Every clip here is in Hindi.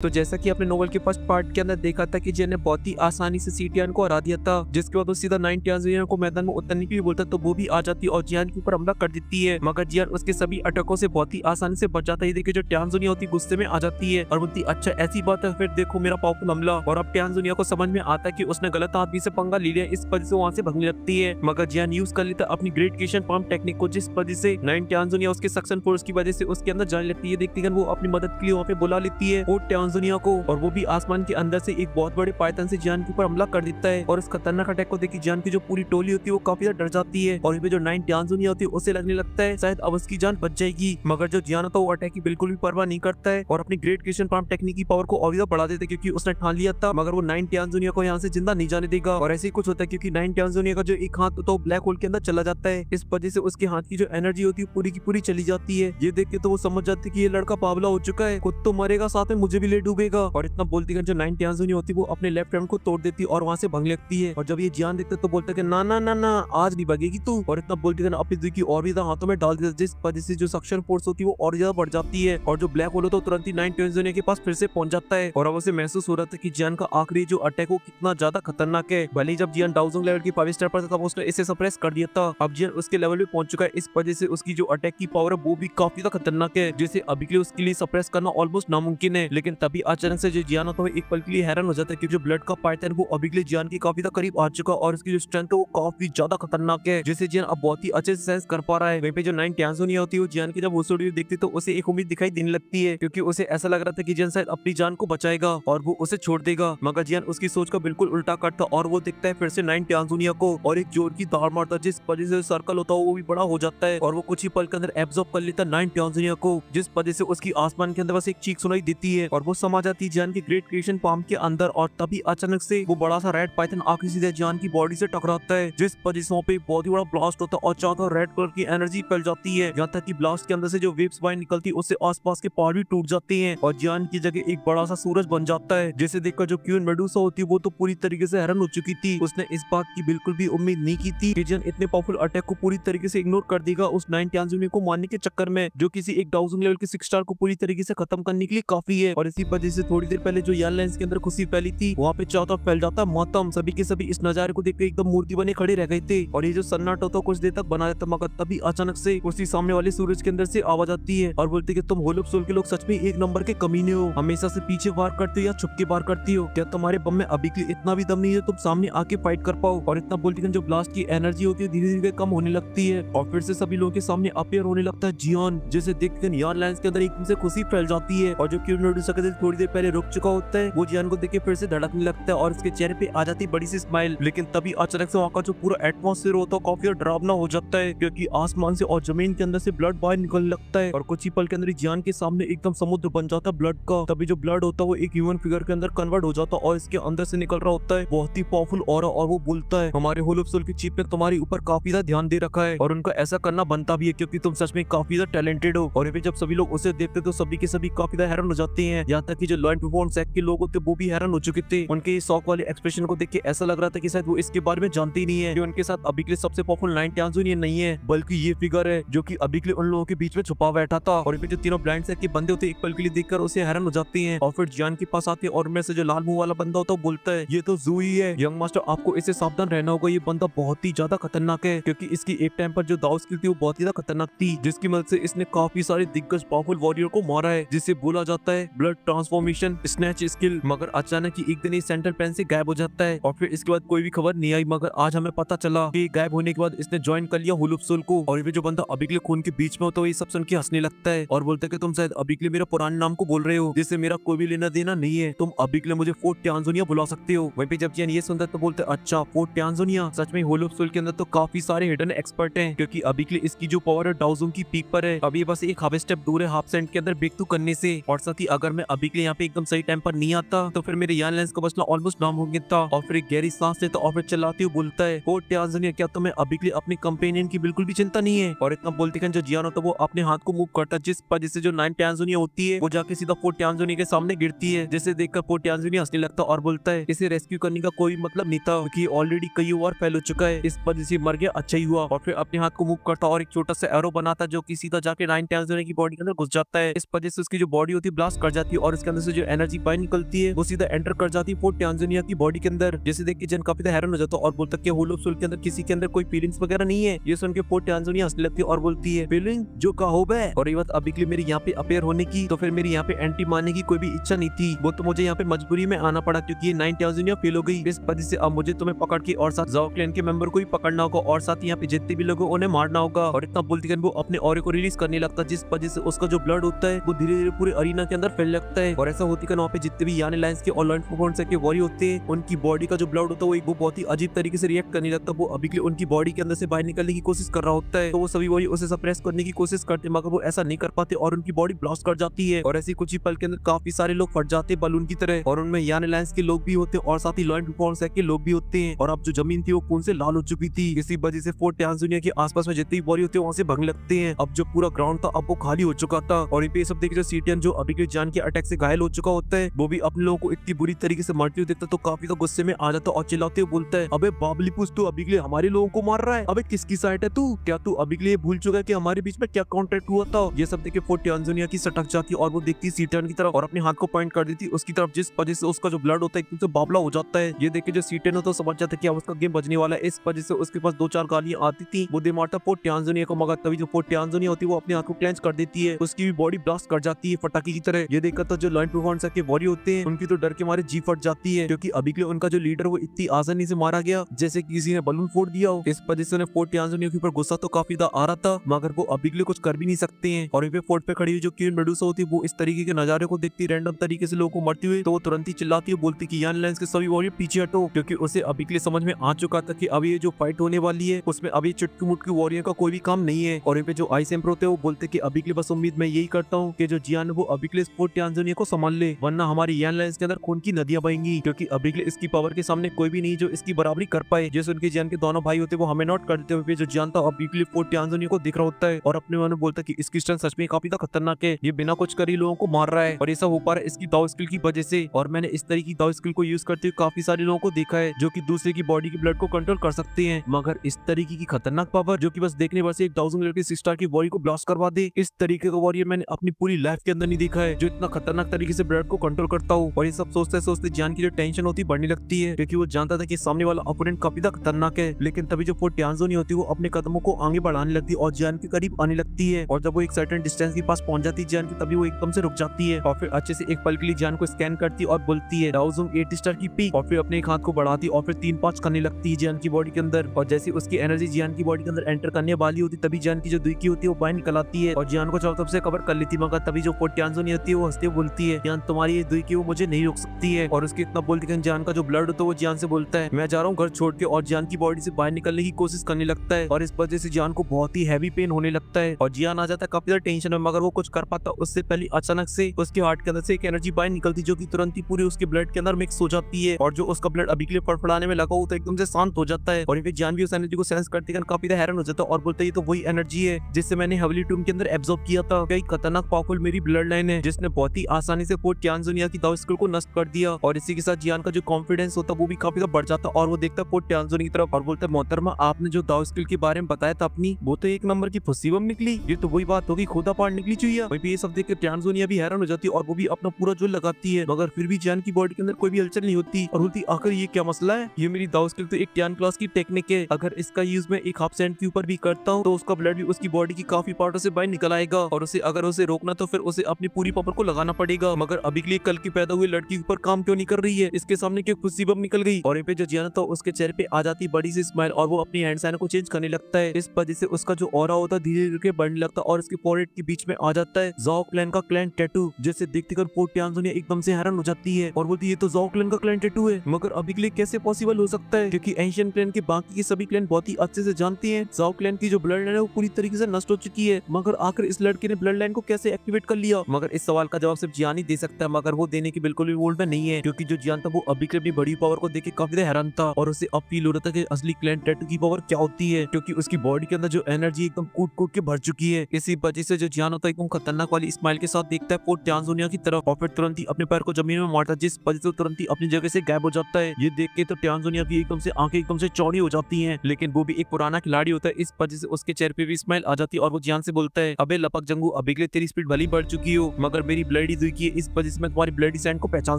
तो जैसा कि आपने नोवेल के फर्स्ट पार्ट के अंदर देखा था कि जिन ने बहुत ही आसानी से सीटियन को हरा दिया था, जिसके बाद वो सीधा 9 टियान को मैदान में उतरने के लिए बोलता तो वो भी आ जाती और जियान के ऊपर हमला कर देती है, मगर जियान उसके सभी अटैकों से बहुत ही आसानी से बच जाता है। देखिए जो टियान होती गुस्से में आ जाती है और बोलती अच्छा ऐसी बात है, फिर देखो मेरा पावरफुल हमला। और अब टियान को समझ में आता है कि उसने गलत आदमी से पंगा ले लिया, इस वजह से वहाँ से भगने लगती है। मगर जियान यूज कर लेता अपनी ग्रेट क्रिएशन पाम टेक्निक को, जिस वजह से 9 टियान उसके सक्शन फोर्स की वजह से उसके अंदर जाने लगती है। देखती है वो अपनी मदद के लिए वहाँ पे बुला लेती है वो टियान को, और वो भी आसमान के अंदर से एक बहुत बड़े पायथन से जियान के ऊपर हमला कर देता है। और इस खतरनाक अटैक को देखी जियान की जो पूरी टोली होती है वो काफी ज्यादा डर जाती है और जो 9 टियान होती है उसे लगने लगता है शायद अब उसकी जान बच जाएगी। मगर जो जियान होता है वो अटैक की बिल्कुल भी परवाह नहीं करता है और अपनी ग्रेट क्रिएशन पाम टेक्निक की पावर को और ज्यादा बढ़ा देता है, क्योंकि उसने ठान लिया था मगर वो 9 टियान को यहाँ से जिंदा नहीं जाने देगा। और ऐसे ही कुछ होता है क्योंकि 9 टियान का जो एक हाथ होता है ब्लैक होल के अंदर चला जाता है, इस वजह से उसके हाथ की जो एनर्जी होती है पूरी की पूरी चली जाती है। ये देख के तो वो समझ जाती है कि ये लड़का पावला हो चुका है, खुद तो मरेगा साथ में मुझे भी ले डूबेगा। और इतना बोलती है जो 9 टियान होती वो अपने लेफ्ट हैंड को तोड़ देती और वहाँ से भगने लगती है। और जब ये जियान देखते तो बोलते ना ना ना ना आज नहीं भगेगी तू। और इतना बोलती है अपनी दुई की और भी हाथों में डाल देता, जिस वजह से जो सक्शन फोर्स होती है वो और ज्यादा बढ़ जाती है और जो ब्लैक होल होता है तुरंत ही 9 टियान के पास फिर से पहुंच जाता है। और अब उसे महसूस हो रहा था कि जियान का आखिरी जो अटैक वो कितना ज्यादा खतरनाक है। भले जब जियान डाउजिंग लेवल की 5 स्टार पर था उसने इसे सप्रेस कर दिया था, अब जियान उसके लेवल पे पहुंच चुका है, इस वजह से उसकी जो अटैक की पावर है वो भी काफी ज्यादा खतरनाक है, जिसे अभी के लिए उसके लिए सप्रेस करना ऑलमोस्ट नामुमकिन है। लेकिन तभी अचानक से जो जियान होता है एक पल के लिए हैरान हो जाता है क्योंकि जो ब्लड का पाइथन वो अभी के लिए जियान के काफी करीब आ चुका और उसकी जो स्ट्रेंथ है वो काफी ज्यादा खतरनाक है, जिसे जियान अब बहुत ही अच्छे से सेंस कर पा रहा है। वहीं पे जो 9 टियान होती है जियान की जब वो वीडियो देखती तो उसे एक उम्मीद दिखाई देने लगती है, क्योंकि उसे ऐसा लग रहा था कि जियान शायद अपनी जान को बचाएगा और वो उसे छोड़ देगा। मगर जियान उसकी सोच का बिल्कुल उल्टा करता और वो दिखता है फिर से 9 टियान को और एक जोर की धार मारता, जिस वजह से सर्कल होता है वो भी बड़ा हो जाता है और वो कुछ ही पल के अंदर एब्जॉर्ब कर लेता 9 टियान को, जिस वजह से उसकी आसमान के अंदर बस एक चीख सुनाई देती है और वो समा जाती है जियान की ग्रेट क्रिएशन पाम के अंदर। और तभी अचानक से वो बड़ा सा रेड पाइथन आके सीधे जियान की बॉडी से टकराता है, जिस वजह से वहाँ पे बहुत ही बड़ा ब्लास्ट होता है और चारों रेड कलर की एनर्जी फैल जाती है, यहाँ तक कि ब्लास्ट के अंदर से जो वेव्स बाहर निकलती है उससे आसपास के पहाड़ भी टूट जाते हैं और जियान की जगह एक बड़ा सा सूरज बन जाता है, जिसे देखकर जो क्वीन मेडुसा होती है वो तो पूरी तरीके से हैरान हो चुकी थी। उसने इस बात की बिल्कुल भी उम्मीद नहीं की थी कि जियान इतने पावरफुल अटैक को पूरी तरीके से इग्नोर कर देगा उस 9 टियान को मारने के चक्कर में, जो किसी एक डाउजिंग लेवल के 6 स्टार को पूरी तरीके से खत्म करने के लिए काफी है। और इसी वजह से थोड़ी देर पहले जो एयरलाइंस के अंदर खुशी फैली थी वहाँ पे चारों तरफ फैल जाता मातम। सभी के सभी इस नजारे को देखकर एकदम मूर्ति बने खड़े रह गए थे और ये जो सन्नाटा होता कुछ देर तक बना रहता, मगर तभी अचानक से उसी सामने वाले सूरज के अंदर से आवाज आती है और बोलती है कि तुम होल ऑफ सोल के लोग सच में एक नंबर के कमीने हो, हमेशा से पीछे वार करते हो या छुप के वार करती हो, क्या तुम्हारे बम में अभी के लिए इतना भी दम नहीं है तुम सामने आके फाइट कर पाओ। और इतना बोलती है जो ब्लास्ट की एनर्जी होती है धीरे धीरे कम होने लगती है और फिर से सभी लोगों के सामने अपीयर होने लगता है जियान, जिसे देखकर एयरलाइंस के अंदर एकदम से खुशी फैल जाती है और जो क्वीन मेडुसा का दिल थोड़ी देर पहले रुक चुका होता है वो जियान को देख के फिर से धड़कने लगता है और उसके चेहरे पे आ जाती बड़ी सी स्माइल। लेकिन तभी अचानक से वहाँ का जो पूरा एटमॉस्फेयर होता है काफी डरावना हो जाता है, क्योंकि आसमान से और जमीन के अंदर से ब्लड बाहर निकलने लगता है और कुछ ही पल के अंदर जियान के सामने एकदम समुद्र बन जाता है ब्लड का। तभी जो ब्लड होता है वो एक ह्यूमन फिगर के अंदर कन्वर्ट हो जाता है और इसके अंदर से निकल रहा होता है बहुत ही पावरफुल ऑरा और वो बोलता है हमारे होल ऑफ सोल की चीफ ने तुम्हारे ऊपर काफी ज्यादा ध्यान दे रखा है और उनका ऐसा करना बनता भी है क्योंकि तुम सच में काफी ज्यादा टैलेंटेड हो। और जब सभी लोग उसे देखते तो सभी के सभी काफी ज्यादा हैरान हो जाते हैं, यहाँ तक कि जो लॉ एंड परफॉर्मेंस एक्ट के लोग होते वो भी हैरान हो चुके थे। उनके शौक वाले एक्सप्रेशन को देख के ऐसा लग रहा था कि शायद वो इसके बारे में जानते ही नहीं है कि उनके साथ अभी के लिए सबसे पावरफुल 9 टियान नहीं है बल्कि ये फिगर है जो कि अभी के लिए उन लोगों के बीच में छुपा बैठा था। और जो तीनों ब्लाइंड सेट के बंदे होते एक पल के लिए देखकर उसे हैरान हो जाते हैं और फिर जियान के पास आते हैं और में से जो लाल मुंह वाला बंदा होता है बोलता है ये तो जूही है यंग मास्टर, आपको इससे सावधान रहना होगा, ये बंदा बहुत ही ज्यादा खतरनाक है, क्योंकि इसकी एक टाइम पर जो दाव स्किल थी वो बहुत ही ज्यादा खतरनाक थी, जिसकी मदद से इसने काफी सारे दिग्गज पावरफुल वॉरियर को मारा है, जिसे बोला जाता है ब्लड ट्रांसफॉर्मेशन स्नैच स्किल। मगर अचानक ही एक दिन ये सेंट्रल प्लान से गायब हो जाता है और फिर इसके बाद कोई भी खबर नहीं आई। मगर आज हमें पता चला कि गायब होने के बाद इसने ज्वाइन कर लिया होल ऑफ सोल को। और ये जो बंदा अभी के लिए खून के बीच में होता है ये सब सुन के हंसने लगता है और बोलता है कि तुम शायद अभी के लिए मेरा पुराने नाम को बोल रहे हो जिससे मेरा कोई भी लेना देना नहीं है, तुम अभी के लिए मुझे फोर्ट टियान बुला सकते हो। वहीं पे जब जियान ये सुनता है तो बोलते अच्छा फोर्ट टियान सच में होल ऑफ सोल के अंदर तो काफी सारे हिडन एक्सपर्ट हैं, क्योंकि अभी के लिए इसकी जो पावर है डाउजोंग की पीक पर है। अभी बस एक हाफ स्टेप दूर है हाफ सेंट के अंदर ब्रेक थ्रू करने से। और साथ ही अगर मैं अभी के लिए यहाँ पे एकदम सही टाइम पर नहीं आता तो फिर मेरे एयरलाइंस का बचना ऑलमोस्ट नामुमकिन था। और फिर एक गहरी सांस लेता और फिर चलाते हुए बोलता है फोर्ट टियान क्या तुम्हें अभी के लिए अपने कंपेनियन की बिल्कुल भी चिंता नहीं है। और इतना बोलते जो जियान होता है वो अपने हाथ को मूव करता है, जिस वजह से जो 9 टियान होती है वो जाके सीधा फोर्ट टियान के सामने गिरती है, जिसे देखकर फोर्ट टियान हंसने लगता और बोलता है इसे रेस्क्यू करने का कोई मतलब नहीं था क्योंकि ऑलरेडी कई बार फैल हो चुका है, इस वजह से मर गया, अच्छा ही हुआ। और फिर अपने हाथ को मूव करता और एक छोटा सा एरो बनाता जो कि सीधा जाके 9 टियान की बॉडी के अंदर घुस जाता है, इस वजह से उसकी जो बॉडी होती है ब्लास्ट कर जाती है और इसके अंदर से जो एनर्जी बाहर निकलती है वो सीधा एंटर कर जाती है फोर्ट टांजानिया की बॉडी के अंदर। जैसे देख के जन काफी हैरान हो जाता है और बोलता है कि होलो सोल के अंदर किसी के अंदर कोई फीलिंग्स वगैरह नहीं है। ये सुन के फोर्ट टांजानिया हंसने लगती है और बोलती है फीलिंग जो कहो बे। और ये बात अभी के लिए मेरी यहाँ पे अपेयर होने की तो फिर मेरी यहाँ पे एंटी मारने की कोई भी इच्छा नहीं थी, वो तो मुझे यहाँ पे मजबूरी में आना पड़ा क्योंकि ये 9 टांजानिया फेल हो गई। इस वजह से अब मुझे तुम्हें पकड़ के और साथ जाओ क्लैन के मेंबर को भी पकड़ना होगा और साथ यहाँ पे जितने भी लोग उन्हें मारना होगा। और इतना बोलती वो अपने ऑरे को रिलीज करने लगता है जिस वजह से उसका जो ब्लड होता है वो धीरे धीरे पूरे अरीना के अंदर फैलने लगता है। और ऐसा होती है वहाँ पे जितने भी यान एलायंस के और लॉ एनफोर्समेंट के वॉरियर होते हैं उनकी बॉडी का जो ब्लड होता है वो बहुत ही अजीब तरीके से रिएक्ट करने लगता है। वो अभी के लिए उनकी बॉडी के अंदर से बाहर निकलने की कोशिश कर रहा होता है तो वो सभी वही उसे सप्रेस करने की कोशिश करते मगर वो ऐसा नहीं कर पाते और उनकी बॉडी ब्लास्ट कर जाती है। और ऐसी कुछ ही पल के अंदर काफी सारे लोग फट जाते हैं बलून की तरह और उनमें यान एलायंस के लोग भी होते हैं और साथ ही लॉ एनफोर्समेंट के लोग भी होते हैं। और अब जो जमीन थी वो खून से लाल हो चुकी थी। इसी वजह से फोर्ट टांजानिया के आसपास में जितनी बॉडी होती है वहां से भगने लगते हैं। अब जो पूरा ग्राउंड था अब वो खाली हो चुका था और ये सब देखे जो सीटियन जो अभी के जान के अटैक से घायल हो चुका होता है वो भी अपने लोगों को इतनी बुरी तरीके से मारते हुए देखता तो काफी तो गुस्से में आ जाता और चिल्लाते हुए बोलता है अबे बाबली पूछ तू अभी के लिए हमारे लोगों को मार रहा है, अबे किसकी साइड है तू, क्या तू अभी के लिए भूल चुका है कि हमारे बीच में क्या कॉन्ट्रैक्ट हुआ था। ये सब देखे फोर्ट टांजानिया की सटक जाती और वो देखती सीटियन की तरफ और अपने हाथ को पॉइंट कर देती उसकी तरफ जिस वजह से उसका जो ब्लड होता है एकदम से बाबला हो जाता है। ये देख के जो सीटियन होता है समझ जाता है कि अब उसका गेम बजने वाला है। इस वजह से उसके पास 2-4 गालियां आती थी वो दे मारता फोर्ट टांजानिया को मगर तभी जो फोर्ट टांजानिया होती है वो अपने हाथ को क्लेंच कर देती है, उसकी भी बॉडी ब्लास्ट कर जाती है फटाके की तरह। ये देखकर तो जो लॉ एनफोर्समेंट के वॉरियर होते हैं उनकी तो डर के मारे जी फट जाती है क्योंकि अभी के लिए उनका जो लीडर वो इतनी आसानी से मारा गया जैसे किसी ने बलून फोड़ दिया हो। इस वजह से फोर्ट टांजानिया के ऊपर गुस्सा तो काफी आ रहा था मगर वो अभी के लिए कुछ कर भी नहीं सकते हैं। और ये फोर्ट पे खड़ी हुई जो क्वीन मेडुसा होती है वो इस तरीके के नजारे को देखती रैंडम तरीके से लोगों को मरती हुई तो वो तुरंत ही चिल्लाती है बोलती कि यान एलायंस के सभी वॉरियर पीछे हटो क्योंकि उसे अभी के लिए समझ में आ चुका था कि अभी ये जो फाइट होने वाली है उसमें अभी चुटकी मुटकी वॉरियर का कोई भी काम नहीं है। और पे जो आइस एम्पर होते हैं वो बोलते कि अभी के लिए बस उम्मीद मैं यही करता हूँ कि जो जियान वो अभी के लिए फोर्ट टांजानिया को संभाल ले वरना हमारी यान एलायंस के अंदर खून की नदियां बहेंगी क्योंकि अभी के लिए इसकी पावर के सामने कोई भी नहीं जो इसकी बराबरी कर पाए। जैसे उनके जियान के दोनों भाई होते वो हमें नोट कर देते हुए जो जियान था अभी के लिए फोर्ट टांजानिया को दिख रहा होता है और अपने मन में बोलता है कि इसकी स्ट्रेंथ सच में काफी खतरनाक है, ये बिना कुछ कर ही लोगों को मार रहा है और ऐसा हो पा रहा है इसकी दाव स्किल की वजह से। और मैंने इस तरह की दाव स्किल को यूज करते हुए काफी सारे लोगों को देखा है जो कि दूसरे की बॉडी की ब्लड को कंट्रोल कर सकते हैं मगर इस तरीके की खतरनाक पावर जो कि बस देखने पर से एक 1000 लड़के 6 स्टार की बॉडी को ब्लास्ट करवा दे, इस तरीके का वॉरियर मैंने अपनी पूरी लाइफ के अंदर नहीं देखा है जो इतना खतरनाक तरीके से ब्लड को कंट्रोल करता हूँ। और ये सब सोचते सोचते जान की जो टेंशन होती बढ़ने लगती है क्योंकि वो जानता था कि सामने वाला अपोनेंट काफी खतरनाक है। लेकिन तभी जो फोर्ट टांजानिया होती है वो अपने कदमों को आगे बढ़ाने लगती है और जान के करीब आने लगती है और जब वो एक सर्टेन डिस्टेंस के पास पहुंच जाती है जान की तभी वो एकदम से रुक जाती है और फिर अच्छे से एक पल के लिए जान को स्कैन करती है और बोलती है डाउजूम 8 स्टार की पी और फिर अपने एक हाथ को बढ़ाती और फिर 3-5 करने लगती है जान की बॉडी के अंदर। और जैसे उसकी एनर्जी जान की बॉडी के अंदर एंटर करने वाली होती तभी जान की जो दुई की होती है वो बाहर निकल आती है और जान को चारों तरफ से कवर कर लेती मगर तभी जो फोर्ट टांजानिया होती है वो हंसते बोलती है जान तुम्हारी ये दुई की वो मुझे नहीं रोक सकती है। और उसके इतना बोलती है जान का जो ब्लड होता है वो जान से बोलता है मैं जा रहा हूँ घर छोड़ के और जान की बॉडी से बाहर निकलने की कोशिश करने लगता है और इस वजह से जान को बहुत ही हैवी पेन होने लगता है और जियान आ जाता है काफी ज्यादा टेंशन में मगर वो कुछ कर पाता उससे पहले अचानक से उसके हार्ट के अंदर से एक एनर्जी बाहर निकलती जो कि तुरंत ही पूरे उसके ब्लड के अंदर मिक्स हो जाती है और जो उसका ब्लड अभी के लिए फड़फड़ाने में लगा होता है एकदम से शांत हो जाता है। और फिर जान भी उस एनर्जी को सेंस करते हैं काफी हैरान हो जाता है और बोलता है ये तो वही एनर्जी है जिससे मैंने हेवली टूम के अंदर एब्जॉर्ब किया था, कई खतरनाक पावरफुल मेरी ब्लड लाइन है जिसने बहुत ही आसानी से फोर्ट टांजानिया की दाव स्किल को नष्ट कर दिया। और इसी के साथ जियान का जो कॉन्फिडेंस होता है वो भी काफी बढ़ जाता है और वो देखता है फोर्ट टांजानिया की तरफ और बोलता है मोहतरमा आपने जो दाव स्किल के बारे में बताया था अपनी वो तो एक नंबर की फुस्सी बम निकली, ये तो वही बात होगी खोदा पार निकली चाहिए। वहीं पे ये सब देख के टांजानिया भी हैरान हो जाती है और वो भी अपना पूरा जोर लगाती है मगर फिर भी जान की बॉडी के अंदर कोई भी हलचल नहीं होती और बोलती आखिर ये क्या मसला है, ये मेरी दाव स्किल तो एक टान क्लास की टेक्निक है, अगर इसका यूज मैं एक हाफ सेंट के ऊपर भी करता हूँ तो उसका ब्लड भी उसकी बॉडी की काफी पार्टों से बाहर निकल आएगा और उसे अगर उसे रोकना तो फिर उसे अपनी पूरी पावर को लगाना पड़ेगा। मगर अभी के लिए कल की पैदा हुई लड़की के ऊपर काम क्यों नहीं कर रही है, इसके सामने क्यों खुशी बम निकल गई। और पे जो जियान था उसके चेहरे पे आ जाती बड़ी सी स्माइल और वो अपनी हैंड साइन को चेंज करने लगता है। इस वजह से उसका जो ऑरा होता है धीरे धीरे बढ़ने लगता है और उसके फोरहेड के बीच में आ जाता है ज़ाओ क्लैन का क्लैन टैटू, जिसे देखते कर फोर्ट टांजानिया एकदम से हैरान हो जाती है और बोलती है ये तो ज़ाओ क्लैन का क्लैन टैटू है मगर अभी के लिए कैसे पॉसिबल हो सकता है क्योंकि एंशिएंट क्लैन के बाकी के सभी क्लैन बहुत ही अच्छे से जानते हैं ज़ाओ क्लैन की जो ब्लड लाइन है वो पूरी तरीके से नष्ट हो चुकी है, मगर आखिर इस लड़के ने ब्लड लाइन को कैसे एक्टिवेट कर लिया। मगर इस सवाल का जवाब सिर्फ जियान ही दे सकता है मगर वो देने की बिल्कुल भी मूड में नहीं है क्योंकि जो जियान था वो अभी के अपनी बड़ी पावर को देख के काफी हैरान था और उसे अब फील हो रहा था कि असली क्लैन टैटू की पावर क्या होती है क्योंकि उसकी बॉडी के अंदर जो एनर्जी एकदम कूट कूट के भर चुकी है। इसी वजह से जो जियान होता है एकदम खतरनाक वाली स्माइल के साथ देखता है फोर्ट टांजानिया की तरफ और फिर तुरंत ही अपने पैर को जमीन में मारता है जिस वजह से तुरंत ही अपनी जगह से गायब हो जाता है। ये देख के तो टांजानिया की एकदम से आंखें एकदम से चौड़ी हो जाती हैं, लेकिन वो भी एक पुराना खिलाड़ी होता है इस वजह से उसके चेहरे पे भी स्माइल आ जाती है और वो जियान से बोलता है अबे लपक जंगू अभी के लिए तेरी स्पीड भली बढ़ चुकी हो मगर मेरी ब्लडी शहीद हुई कि इस वजह से मैं तुम्हारी ब्लडी सैंड को पहचान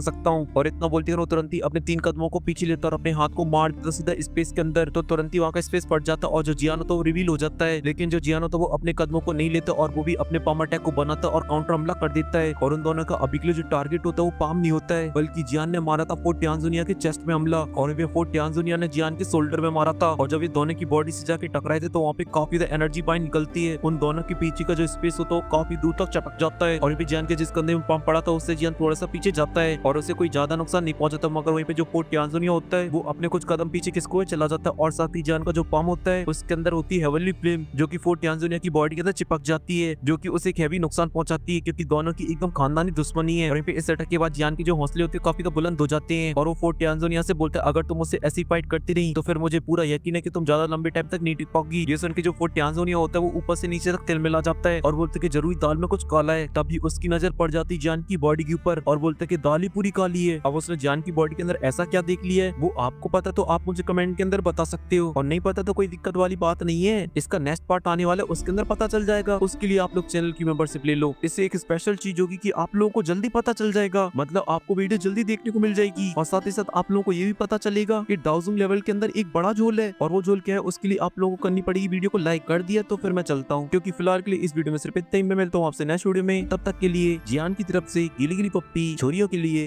सकता हूँ। और इतना बोलते हुए तुरंत ही अपने 3 कदमों को पीछे लेता और अपने हाथ को मार देता सीधा स्पेस के अंदर। तो तुरंत ही वहाँ का स्पेस फट जाता और जो जियान होता है वो रिवील हो जाता है। लेकिन जो जियान होता है वो अपने कदमों को नहीं लेता और वो भी अपने पाम अटैक को बनाता और काउंटर हमला कर देता है। और उन दोनों का अभी के लिए जो टारगेट होता है वो पाम नहीं होता है, बल्कि जियान ने मारा था फोर्ट टियानजुनिया के चेस्ट में हमला, और वे फोर्ट टियानजुनिया ने जियान के शोल्डर में मारा था। और जब ये दोनों की बॉडी से जाके टकराए थे तो वहाँ पे काफी ज्यादा एनर्जी बाहर निकलती है। उन दोनों के पीछे का जो स्पेस होता है वो काफी दूर तक चटक जाता है। और जियान के जिस कंधे में पाम पड़ा था उससे जियान थोड़ा सा पीछे जाता है और उसे कोई ज्यादा नुकसान नहीं पहुंचाता, मगर वहीं पे जो फोर्ट टियानजुनिया होता है वो अपने कुछ कदम पीछे खिसक हुए चला जाता है। और साथ ही जियान का जो पाम होता है उसके अंदर होती है हेवनली फ्लेम, जो कि फोर्ट टियानजुनिया की बॉडी के अंदर चिपक जाती है, जो कि उसे एक हैवी नुकसान पहुंचाती है, क्योंकि दोनों की एकदम खानदानी दुश्मनी है। और वहीं पे इस अटैक के बाद जियान की जो हौसले होते हैं काफी तो बुलंद हो जाते हैं और वो फोर्ट टियानजुनिया से बोलते हैं अगर तुम मुझसे ऐसी फाइट करती रही तो फिर मुझे पूरा यकीन है कि तुम ज्यादा लंबे टाइम तक नहीं टिक पाओगी। ये सुन के जो फोर्ट टियानजुनिया होता है वो ऊपर से नीचे तक तिलमिला जाता है और बोलते कि जरूरी दाल में कुछ काला है। तभी उसकी नजर पड़ जाती जियान की बॉडी के ऊपर और बोलते कि दाल ही पूरी काली है। अब उसने जियान की बॉडी के अंदर ऐसा क्या देख लिया है वो आपको पता तो आप मुझे कमेंट के अंदर बता सकते हो, और नहीं पता तो कोई दिक्कत वाली बात नहीं है। इसका नेक्स्ट पार्ट आने वाला है उसके अंदर पता चल जाएगा। उसके लिए आप लोग चैनल की मेंबरशिप ले लो। इससे एक स्पेशल चीज होगी कि आप लोगों को जल्दी पता चल जाएगा, मतलब आपको वीडियो जल्दी देखने को मिल जाएगी। और साथ ही साथ आप लोगों को ये भी पता चलेगा कि डाउजिंग लेवल के अंदर एक बड़ा झोल है, और वो झोल क्या है उसके लिए आप लोगों को करनी पड़ेगी। वीडियो को लाइक कर दिया तो फिर मैं चलता हूँ, क्योंकि फिलहाल के लिए इस वीडियो में सिर्फ इतना ही। मैं मिलता हूँ आपसे नेक्स्ट वीडियो में, तब तक के लिए जियान की तरफ से गिली गिली पप्पी छोरियों के लिए।